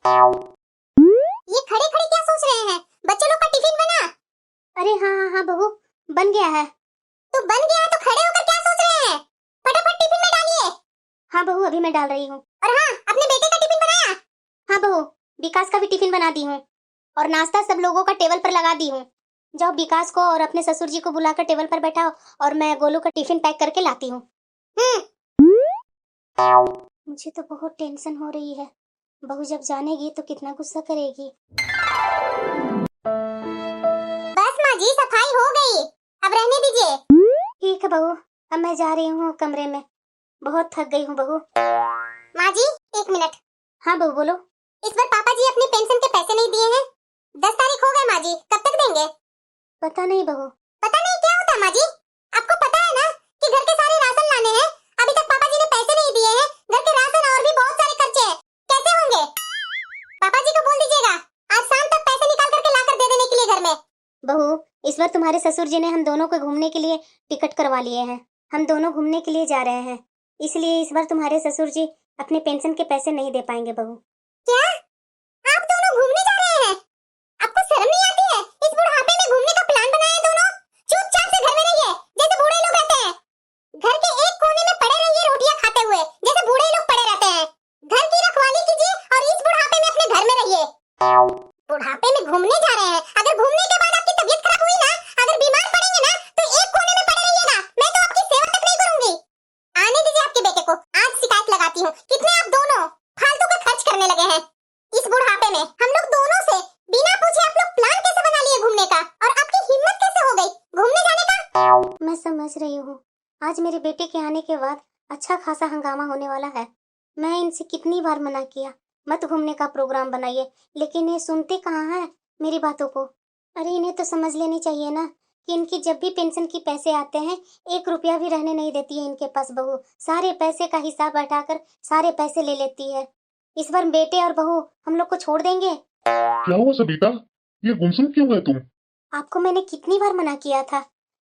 ये खड़े खड़े क्या सोच रहे हैं? बच्चे लोग का टिफिन बना? अरे हाँ हाँ हाँ बहू, बन गया है। तो बन गया है तो खड़े होकर क्या सोच रहे हैं? फटाफट टिफिन में डालिए। हाँ बहू, अभी मैं डाल रही हूँ। और हाँ, अपने बेटे का टिफिन बनाया? हाँ बहू, विकास का भी टिफिन बना दी हूँ और नाश्ता सब लोगों का टेबल पर लगा दी हूँ। जाओ विकास को और अपने ससुर जी को बुलाकर टेबल पर बैठाओ और मैं गोलू का टिफिन पैक करके लाती हूँ। मुझे तो बहुत टेंशन हो रही है, बहू जब जानेगी तो कितना गुस्सा करेगी। बस माँ जी, सफाई हो गई, अब रहने दीजिए। ठीक है बहू, अब मैं जा रही हूँ कमरे में, बहुत थक गई हूँ बहू। माँ जी, एक मिनट। हाँ बहू बोलो। इस बार पापा जी अपनी पेंशन के पैसे नहीं दिए हैं। 10 तारीख हो गए माँ जी, कब तक देंगे? पता नहीं बहू। पता नहीं क्या होता माँ जी? आपको पता है ना कि घर के सारे राशन लाने हैं, अभी तक पापा जी ने पैसे नहीं दिए हैं। घर के राशन और भी बहुत सारे खर्चे हैं, कैसे होंगे? पापा जी को बोल दीजिएगा आज शाम तक पैसे निकाल करके लाकर दे देने के लिए घर में। बहू, इस बार तुम्हारे ससुर जी ने हम दोनों को घूमने के लिए टिकट करवा लिए हैं। हम दोनों घूमने के लिए जा रहे हैं, इसलिए इस बार तुम्हारे ससुर जी अपने पेंशन के पैसे नहीं दे पाएंगे बहू। क्या? आप दोनों घूमने जा रहे हैं? आपको शर्म नहीं आती है? इस बुढ़ापे में घूमने का प्लान बनाया है दोनों? चुपचाप से घर में रहिए, जैसे बूढ़े लोग रहते हैं। घर के एक कोने में पड़े रहिए रोटियां खाते हुए, जैसे बूढ़े लोग पड़े रहते हैं। घर की रखवाली कीजिए और इस बुढ़ापे में अपने घर में रहिए। बुढ़ापे में घूमने जा रहे हैं, अगर घूमने के बाद आपकी तबीयत खराब हुई ना, अगर बीमार पड़ेंगे ना, तो एक कोने में पड़े रहिएगा, मैं तो आपकी सेवा तक नहीं करूंगी। आने दीजिए आपके बेटे को, आज शिकायत लगाती हूँ। कितने आप दोनों फालतू का खर्च करने लगे हैं। इस बुढ़ापे में हम लोग दोनों से बिना पूछे आप लोग प्लान कैसे बना लिए घूमने का, और आपकी हिम्मत कैसे हो गई घूमने जाने का? मैं समझ रही हूँ, आज मेरे बेटे के आने के बाद अच्छा खासा हंगामा होने वाला है। मैं इनसे कितनी बार मना किया मत घूमने का प्रोग्राम बनाइए, लेकिन ये सुनते कहाँ हैं मेरी बातों को। अरे इन्हें तो समझ लेनी चाहिए ना कि इनकी जब भी पेंशन की पैसे आते हैं 1 रुपया भी रहने नहीं देती है इनके पास बहू। सारे पैसे का हिसाब बैठाकर सारे पैसे ले लेती है। इस बार बेटे और बहू हम लोग को छोड़ देंगे। क्या हुआ सबिता, ये गुमसुम क्यों है तुम? आपको मैंने कितनी बार मना किया था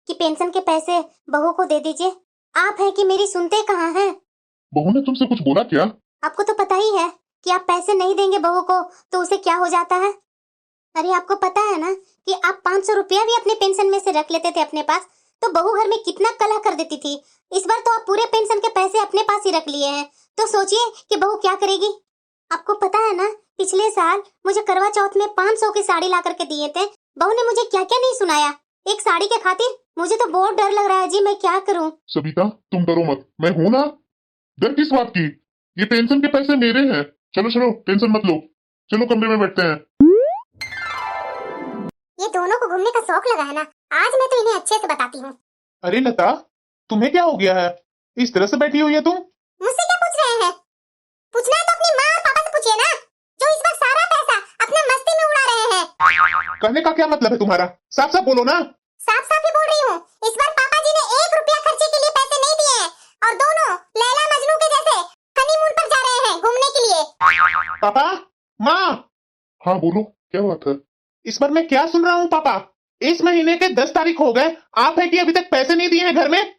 कि पेंशन के पैसे बहू को दे दीजिए, आप हैं कि मेरी सुनते कहाँ हैं? बहू ने तुमसे कुछ बोला क्या? आपको तो पता ही है कि आप पैसे नहीं देंगे बहू को तो उसे क्या हो जाता है। अरे आपको पता है ना कि आप 500 रुपया भी अपने पेंशन में से रख लेते थे अपने पास, तो बहू घर में कितना कलह कर देती थी। इस बार तो आप पूरे पेंशन के पैसे अपने पास ही रख लिए हैं, तो सोचिए कि बहू क्या करेगी। आपको पता है ना पिछले साल मुझे करवा चौथ में 500 की साड़ी ला करके दिए थे, बहू ने मुझे क्या क्या नहीं सुनाया एक साड़ी के खातिर। मुझे तो बहुत डर लग रहा है जी, मैं क्या करूं? सबिता तुम डरो मत, मैं हूं ना। डर किस बात की? ये पेंशन के पैसे मेरे हैं। चलो चलो, टेंशन मत लो, चलो कमरे में बैठते हैं। ये दोनों को घूमने का शौक लगा है ना, आज मैं तो इन्हें अच्छे से बताती हूँ। अरे लता, तुम्हें क्या हो गया है? इस तरह से बैठी हुई है तुम? मुझसे क्या पूछ रहे हैं? पूछना है तो अपनी माँ और पापा से पूछिए ना, जो इस बार सारा पैसा अपना मस्ती में उड़ा रहे हैं। कहने का क्या मतलब है तुम्हारा? साफ साफ बोलो ना। साफ साफ ही बोल रही हूँ, इस बार पापा जी ने 1 रुपया खर्चे के लिए पैसे नहीं दिए हैं, और दोनों लैला मजनू के जैसे हनीमून पर जा रहे हैं घूमने के लिए। पापा, माँ, हाँ बोलो, क्या बात है? इस बार मैं क्या सुन रहा हूँ पापा? इस महीने के 10 तारीख हो गए, आप है कि अभी तक पैसे नहीं दिए हैं घर में?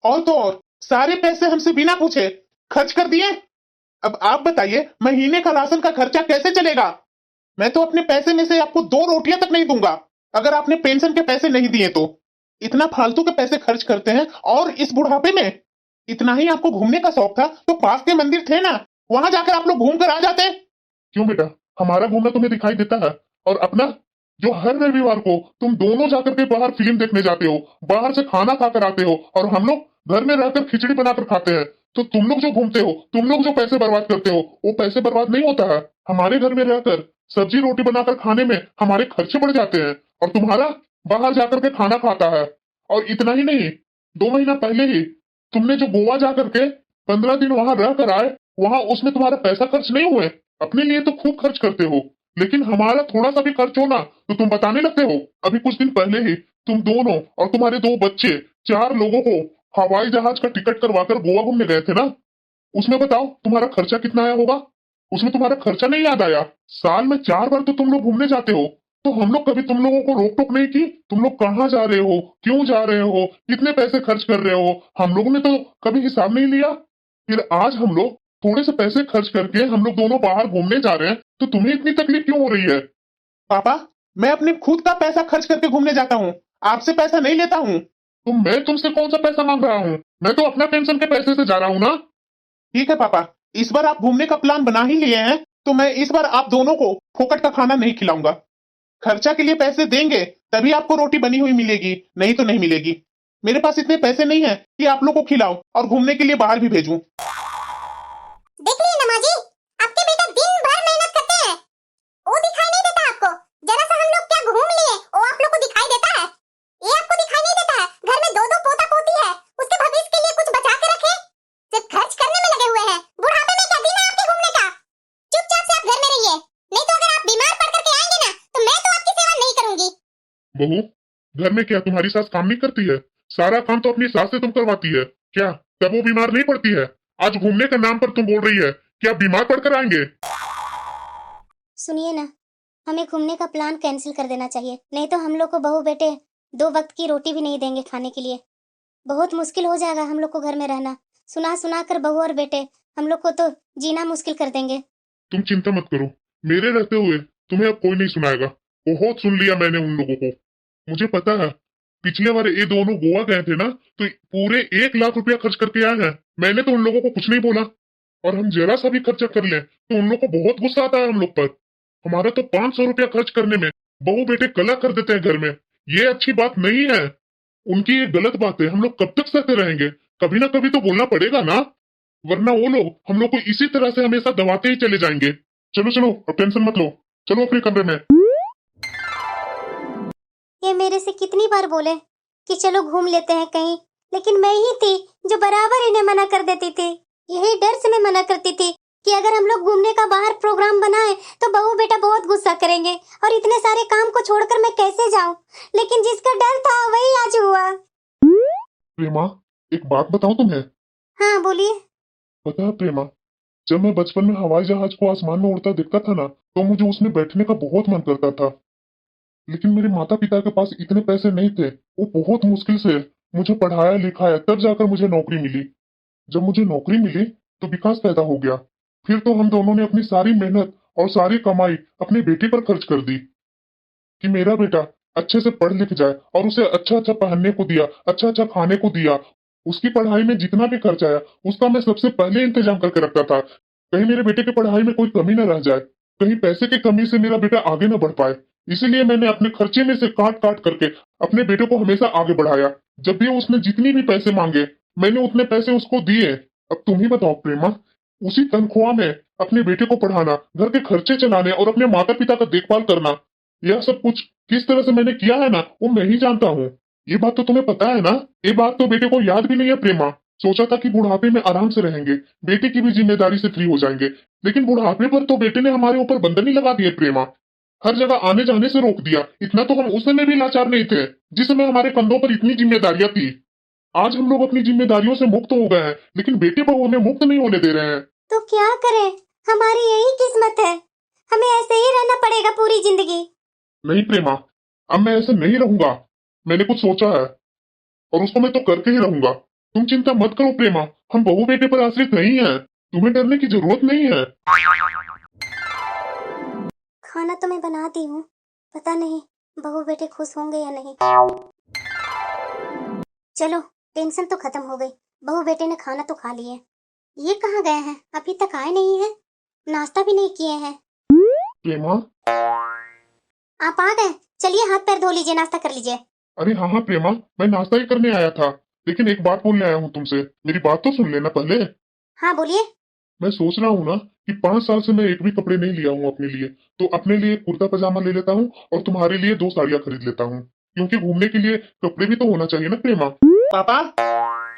और तो और सारे पैसे हमसे बिना पूछे खर्च कर दिए। अब आप बताइए महीने का राशन का खर्चा कैसे चलेगा? मैं तो अपने पैसे में से आपको 2 रोटियां तक नहीं दूंगा अगर आपने पेंशन के पैसे नहीं दिए तो। इतना फालतू के पैसे खर्च करते हैं, और इस बुढ़ापे में। इतना ही आपको घूमने का शौक था तो पास के मंदिर थे ना, वहां जाकर आप लोग घूम कर आ जाते। क्यों बेटा, हमारा घूमना तुम्हें दिखाई देता है? और अपना जो हर रविवार को तुम दोनों जाकर के बाहर फिल्म देखने जाते हो, बाहर से खाना खाकर आते हो, और हम लोग घर में रहकर खिचड़ी बनाकर खाते हैं, तो तुम लोग जो घूमते हो, तुम लोग जो पैसे बर्बाद करते हो, वो पैसे बर्बाद नहीं होता है। हमारे घर में रहकर सब्जी रोटी बनाकर खाने में हमारे खर्चे बढ़ जाते हैं, और तुम्हारा बाहर जाकर के खाना खाता है। और इतना ही नहीं, 2 महीना पहले ही तुमने जो गोवा जाकर के 15 दिन वहां रह कर आए, वहां उसमें तुम्हारा पैसा खर्च नहीं हुए। अपने लिए तो खूब खर्च करते हो, लेकिन हमारा थोड़ा सा भी खर्च हो ना तो तुम बताने लगते हो। अभी कुछ दिन पहले ही तुम दोनों और तुम्हारे 2 बच्चे 4 लोगों को हवाई जहाज का टिकट करवाकर गोवा घूमने गए थे ना। उसमें बताओ तुम्हारा खर्चा कितना आया होगा? उसमें तुम्हारा खर्चा नहीं याद आया? साल में 4 बार तो तुम लोग घूमने जाते हो, तो हम लोग कभी तुम लोगों को रोक टोक नहीं की? तुम लोग कहाँ जा रहे हो, क्यों जा रहे हो, कितने पैसे खर्च कर रहे हो, हम लोगों ने तो कभी हिसाब नहीं लिया। फिर आज हम लोग थोड़े से पैसे खर्च करके हम लोग दोनों बाहर घूमने जा रहे हैं, तो तुम्हें इतनी तकलीफ क्यों हो रही है? पापा, मैं अपने खुद का पैसा खर्च करके घूमने जाता हूँ, आपसे पैसा नहीं लेता हूँ। तो मैं तुमसे कौन सा पैसा मांग रहा हूँ? मैं तो अपना पेंशन के पैसे से जा रहा हूँ ना। ठीक है पापा, इस बार आप घूमने का प्लान बना ही लिए हैं, तो मैं इस बार आप दोनों को फोकट का खाना नहीं खिलाऊंगा। खर्चा के लिए पैसे देंगे तभी आपको रोटी बनी हुई मिलेगी, नहीं तो नहीं मिलेगी। मेरे पास इतने पैसे नहीं है कि आप लोग को खिलाऊं और घूमने के लिए बाहर भी भेजूं। देख लिए नमा जी, आपके बेटा दिन भर मेहनत करते हैं, वो दिखाई नहीं देता आपको? जरा सा हम लोग क्या घूम लिए वो आप लोग को दिखाई देता है? ये आपको दिखाई नहीं देता है? घर में दो दो पोता पोती है, उसके भविष्य के लिए कुछ बचा के रखे, सिर्फ खर्च करने में लगे हुए हैं। बुढ़ापे में क्या दिन है आपके घूमने का? चुपचाप से आप घर में रहिए, नहीं तो अगर आप बीमार पड़ करके आएंगे ना तो मैं तो आपकी सेवा नहीं करूंगी। बहू, घर में क्या तुम्हारी सास काम नहीं करती है? सारा काम तो अपनी सास से तुम करवाती है क्या? तब वो बीमार नहीं पड़ती है? आज घूमने के नाम पर तुम बोल रही है कि आप बीमार पड़कर आएंगे। सुनिए ना, हमें घूमने का प्लान कैंसिल कर देना चाहिए, नहीं तो हम लोग को बहू बेटे 2 वक्त की रोटी भी नहीं देंगे खाने के लिए। बहुत मुश्किल हो जाएगा हम लोग को घर में रहना। सुना सुना कर बहू और बेटे हम लोग को तो जीना मुश्किल कर देंगे। तुम चिंता मत करो, मेरे रहते हुए तुम्हें अब कोई नहीं सुनाएगा। बहुत सुन लिया मैंने उन लोगों को। मुझे पता है, पिछले बार ये दोनों गोवा गए थे ना, तो पूरे 1 लाख रुपया खर्च करके आए हैं। मैंने तो उन लोगों को कुछ नहीं बोला, और हम जरा सा भी खर्चा कर लें तो उन लोग को बहुत गुस्सा आता है हम लोग पर। हमारा तो 500 रुपया खर्च करने में बहू बेटे कला कर देते हैं घर में। ये अच्छी बात नहीं है, उनकी ये गलत बात है। हम लोग कब तक सहते रहेंगे? कभी ना कभी तो बोलना पड़ेगा ना, वरना वो लोग हम लोग को इसी तरह से हमेशा दबाते ही चले जाएंगे। चलो चलो, अब टेंशन मत लो, चलो अपने कमरे में। ये मेरे से कितनी बार बोले कि चलो घूम लेते हैं कहीं, लेकिन मैं ही थी जो बराबर इन्हें मना कर देती थी। यही डर से मैं मना करती थी कि अगर हम लोग घूमने का बाहर प्रोग्राम बनाए तो बहू बेटा बहुत गुस्सा करेंगे और इतने सारे काम को छोड़कर मैं कैसे जाऊं। लेकिन जिसका डर था वही आज हुआ। प्रेमा, एक बात बताऊं तुम्हें? हाँ बोलिए। पता है प्रेमा, जब मैं बचपन में हवाई जहाज को आसमान में उड़ता देखता था ना, तो मुझे उसमें बैठने का बहुत मन करता था। लेकिन मेरे माता पिता के पास इतने पैसे नहीं थे। वो बहुत मुश्किल से मुझे पढ़ाया लिखाया, तब जाकर मुझे नौकरी मिली। जब मुझे नौकरी मिली तो विकास पैदा हो गया। फिर तो हम दोनों ने अपनी सारी मेहनत और सारी कमाई अपनी बेटी पर खर्च कर दी कि मेरा बेटा अच्छे से पढ़ लिख जाए, और उसे अच्छा अच्छा पहनने को दिया, अच्छा अच्छा खाने को दिया। उसकी पढ़ाई में जितना भी खर्च आया उसका मैं सबसे पहले इंतजाम करके रखता था, कहीं मेरे बेटे की पढ़ाई में कोई कमी न रह जाए, कहीं पैसे की कमी से मेरा बेटा आगे न बढ़ पाए। इसीलिए मैंने अपने खर्चे में से काट काट करके अपने बेटे को हमेशा आगे बढ़ाया। जब भी उसने जितनी भी पैसे मांगे मैंने उतने पैसे उसको दिए। अब तुम ही बताओ प्रेमा, उसी तनख्वाह में अपने बेटे को पढ़ाना, घर के खर्चे चलाने और अपने माता पिता का देखभाल करना, यह सब कुछ किस तरह से मैंने किया है ना, वो मैं ही जानता हूँ। ये बात तो तुम्हें पता है ना? ये बात तो बेटे को याद भी नहीं है प्रेमा। सोचा था कि बुढ़ापे में आराम से रहेंगे, बेटे की भी जिम्मेदारी से फ्री हो जाएंगे, लेकिन बुढ़ापे पर तो बेटे ने हमारे ऊपर बंधन ही लगा दिए प्रेमा। हर जगह आने जाने से रोक दिया। इतना तो हम उस समय भी लाचार नहीं थे जिस समय हमारे कंधों पर इतनी जिम्मेदारियां थी। आज हम लोग अपनी जिम्मेदारियों से मुक्त हो गए हैं, लेकिन बेटे बहू हमें मुक्त नहीं होने दे रहे हैं। तो क्या करें, हमारी यही किस्मत है, हमें ऐसे ही रहना पड़ेगा पूरी जिंदगी। नहीं प्रेमा, अब मैं ऐसे नहीं रहूंगा। मैंने कुछ सोचा है और उसको मैं तो करके ही रहूंगा। तुम चिंता मत करो प्रेमा, हम बहू बेटे पर आश्रित नहीं है, तुम्हें डरने की जरूरत नहीं है। खाना तो मैं बनाती हूँ, पता नहीं बहू बेटे खुश होंगे या नहीं। चलो टेंशन तो खत्म हो गई, बहू बेटे ने खाना तो खा लिए। ये कहाँ गए हैं? अभी तक आए नहीं हैं, नाश्ता भी नहीं किए हैं। प्रेमा, आप आ गए, चलिए हाथ पैर धो लीजिए, नाश्ता कर लीजिए। अरे हाँ हाँ प्रेमा, मैं नाश्ता ही करने आया था, लेकिन एक बात बोलने आया हूँ तुमसे। मेरी बात तो सुन लेना पहले। हाँ बोलिए। मैं सोच रहा हूँ ना कि 5 साल से मैं एक भी कपड़े नहीं लिया हूँ अपने लिए, तो अपने लिए कुर्ता पजामा ले लेता हूँ और तुम्हारे लिए 2 साड़ियाँ खरीद लेता हूँ, क्योंकि घूमने के लिए कपड़े भी तो होना चाहिए ना प्रेमा। पापा,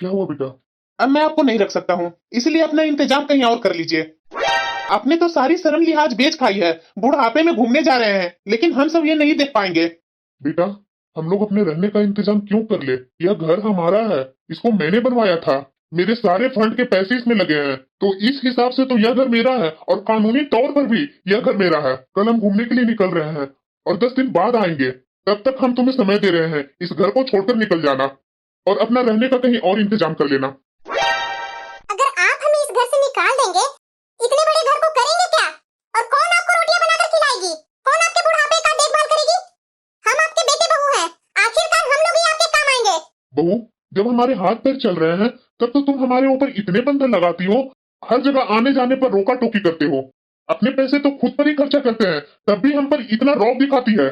क्या हुआ बेटा? अब मैं आपको नहीं रख सकता हूँ, इसलिए अपना इंतजाम कहीं और कर लीजिए। आपने तो सारी शर्म लिहाज बेच खाई है, बुढ़ापे में घूमने जा रहे हैं, लेकिन हम सब ये नहीं देख पाएंगे। बेटा, हम लोग अपने रहने का इंतजाम क्यों कर ले? यह घर हमारा है, इसको मैंने बनवाया था, मेरे सारे फंड के पैसे इसमें लगे हैं, तो इस हिसाब से तो यह घर मेरा है, और कानूनी तौर पर भी यह घर मेरा है। कल हम घूमने के लिए निकल रहे हैं और 10 दिन बाद आएंगे, तब तक हम तुम्हें समय दे रहे हैं, इस घर को छोड़कर निकल जाना और अपना रहने का कहीं और इंतजाम कर लेना। अगर आप हमें इस घर से निकाल देंगे बहू, जब हमारे हाथ पैर चल रहे हैं तब तो तुम हमारे ऊपर इतने बंधन लगाती हो, हर जगह आने जाने पर रोका टोकी करते हो, अपने पैसे तो खुद पर ही खर्चा करते हैं, तब भी हम पर इतना रौब दिखाती है।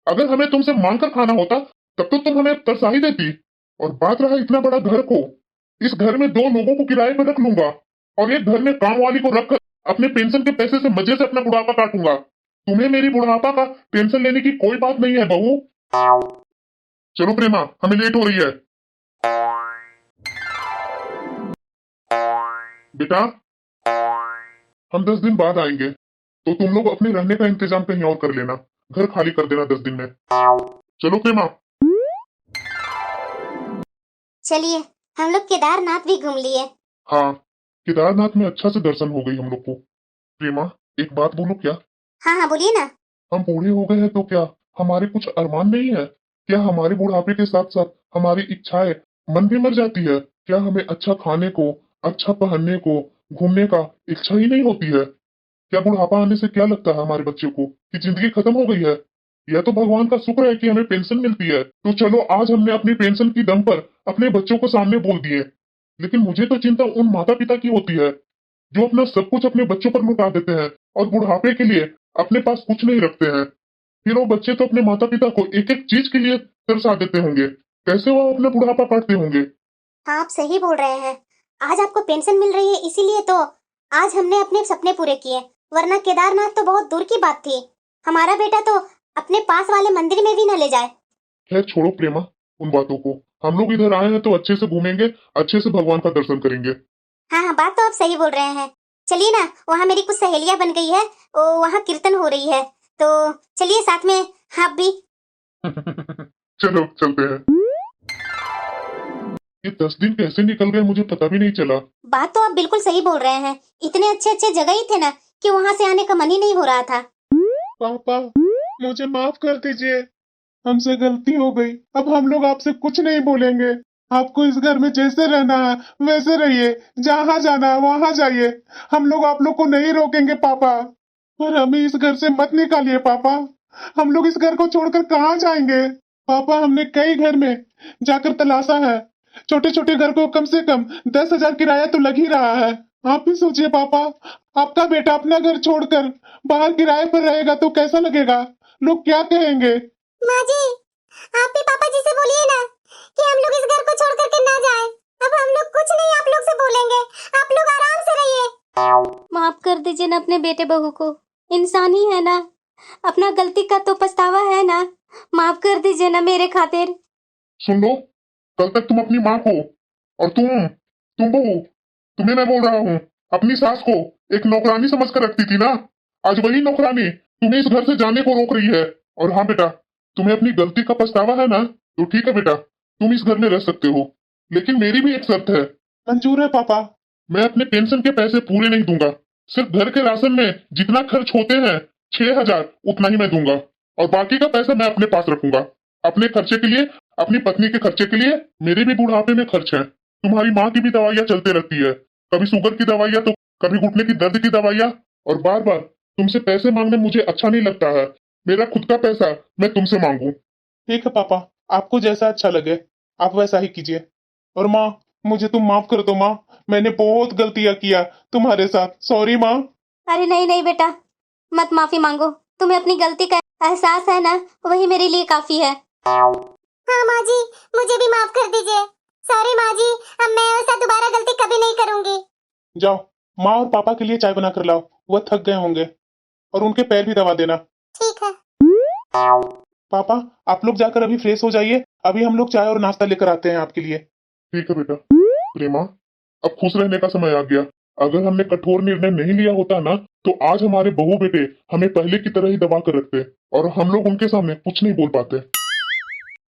अगर हमें तुमसे मांग कर खाना होता तब तो तुम हमें तरसा ही देती। और बात रहा इतना बड़ा घर को, इस घर में 2 लोगों को किराए पर रख लूंगा और एक घर में काम वाली को रखकर अपने पेंशन के पैसे से मजे से अपना बुढ़ापा काटूंगा। तुम्हें मेरी बुढ़ापा का टेंशन लेने की कोई बात नहीं है बहू। चलो प्रेमा, हमें लेट हो रही है। बेटा, हम 10 दिन बाद आएंगे, तो तुम लोग अपने रहने का इंतजाम कहीं और कर लेना, घर खाली कर देना 10 दिन में। चलो प्रेमा। चलिए, हम लोग केदारनाथ भी घूम लिए। हाँ, केदारनाथ में अच्छा से दर्शन हो गई हम लोग को। प्रेमा, एक बात बोलो क्या? हाँ हाँ, बोलिए ना। हम बूढ़े हो गए हैं तो क्या हमारे कुछ अरमान नहीं है? क्या हमारे बुढ़ापे के साथ साथ हमारी इच्छाएं, मन भी मर जाती है? क्या हमें अच्छा खाने को, अच्छा पहनने को, घूमने का इच्छा ही नहीं होती है? क्या बुढ़ापा आने से क्या लगता है हमारे बच्चे को कि जिंदगी खत्म हो गई है? यह तो भगवान का शुक्र है कि हमें पेंशन मिलती है। तो चलो, आज हमने अपनी पेंशन की दम पर अपने बच्चों को सामने बोल दिए, लेकिन मुझे तो चिंता उन माता पिता की होती है जो अपना सब कुछ अपने बच्चों पर लुटा देते हैं और बुढ़ापे के लिए अपने पास कुछ नहीं रखते हैं। फिर वो बच्चे तो अपने माता पिता को एक एक चीज के लिए तरसा देते होंगे, कैसे वो अपना बुढ़ापा काटते होंगे। हाँ, आप सही बोल रहे हैं। आज आपको पेंशन मिल रही है, इसीलिए तो आज हमने अपने सपने पूरे किए, वरना केदारनाथ तो बहुत दूर की बात थी। हमारा बेटा तो अपने पास वाले मंदिर में भी न ले जाए। खैर छोड़ो प्रेमा उन बातों को, हम लोग इधर आए हैं तो अच्छे से घूमेंगे, अच्छे से भगवान का दर्शन करेंगे। हाँ हाँ, बात तो आप सही बोल रहे हैं। चलिए ना, वहाँ मेरी कुछ सहेलियां बन गई है, वहाँ कीर्तन हो रही है, तो चलिए साथ में आप भी। चलो चलते हैं। ये 10 दिन कैसे निकल गए मुझे पता भी नहीं चला। बात तो आप बिल्कुल सही बोल रहे हैं। इतने अच्छे अच्छे जगह ही थे ना कि वहाँ से आने का मन ही नहीं हो रहा था। पापा, मुझे माफ कर दीजिए, हमसे गलती हो गई। अब हम लोग आपसे कुछ नहीं बोलेंगे। आपको इस घर में जैसे रहना है वैसे रहिए, जहाँ जाना है वहाँ जाइए। हम लोग आप लोग को नहीं रोकेंगे पापा, पर हमें इस घर से मत निकालिए पापा। हम लोग इस घर को छोड़कर कहाँ जाएंगे पापा? हमने कई घर में जाकर तलाशा है, छोटे छोटे घर को कम से कम 10,000 किराया तो लग ही रहा है। आप भी सोचिए पापा, आपका बेटा अपना घर छोड़कर बाहर किराए पर रहेगा तो कैसा लगेगा? लोग क्या कहेंगे? माँ जी, आप भी पापा जी से बोलिए ना कि हम लोग इस घर को छोड़ करके ना जाएं। अब हम लोग कुछ नहीं आप लोग से बोलेंगे, आप लोग आराम से रहिए। माफ कर दीजिए ना अपने बेटे बहू को, इंसान ही है ना, अपना गलती का तो पछतावा है ना। माफ कर दीजिए ना मेरे खातिर। सुन लो, कल तक तुम अपनी माँ को और तुम बहू, तुम्हें मैं बोल रहा हूँ, अपनी सास को एक नौकरानी समझ कर रखती थी ना। आज वही नौकरानी तुम्हें इस घर से जाने को रोक रही है। और हाँ बेटा, तुम्हें अपनी गलती का पछतावा है ना, तो ठीक है बेटा, तुम इस घर में रह सकते हो, लेकिन मेरी भी एक शर्त है। मंजूर है पापा। मैं अपने पेंशन के पैसे पूरे नहीं दूंगा, सिर्फ घर के राशन में जितना खर्च होते हैं 6,000 उतना ही मैं दूंगा, और बाकी का पैसा मैं अपने पास रखूंगा, अपने खर्चे के लिए, अपनी पत्नी के खर्चे के लिए। मेरे भी बुढ़ापे में खर्च है, तुम्हारी माँ की भी दवाइयाँ चलते रहती है, कभी शुगर की दवाइयाँ तो कभी घुटने की दर्द की दवाइयाँ। और बार बार तुमसे पैसे मांगने मुझे अच्छा नहीं लगता है। मेरा खुद का पैसा मैं तुमसे मांगू। ठीक है पापा, आपको जैसा अच्छा लगे आप वैसा ही कीजिए। और माँ, मुझे तुम माफ कर दो माँ, मैंने बहुत गलतियां किया तुम्हारे साथ। सॉरी माँ। अरे नहीं नहीं बेटा, मत माफी मांगो, तुम्हें अपनी गलती का एहसास है ना, वही मेरे लिए काफी है। हाँ माँ जी, मुझे भी माफ कर दीजिए। सॉरी माँ जी, अब मैं ऐसा दोबारा गलती कभी नहीं करूंगी। जाओ, माँ और पापा के लिए चाय बना कर लाओ, वह थक गए होंगे, और उनके पैर भी दबा देना। ठीक है। पापा, आप लोग जाकर अभी फ्रेश हो जाइए, अभी हम लोग चाय और नाश्ता लेकर आते हैं आपके लिए। ठीक है बेटा। प्रेमा, अब खुश रहने का समय आ गया। अगर हमने कठोर निर्णय नहीं लिया होता ना, तो आज हमारे बहू बेटे हमें पहले की तरह ही दबा कर रखते और हम लोग उनके सामने कुछ नहीं बोल पाते।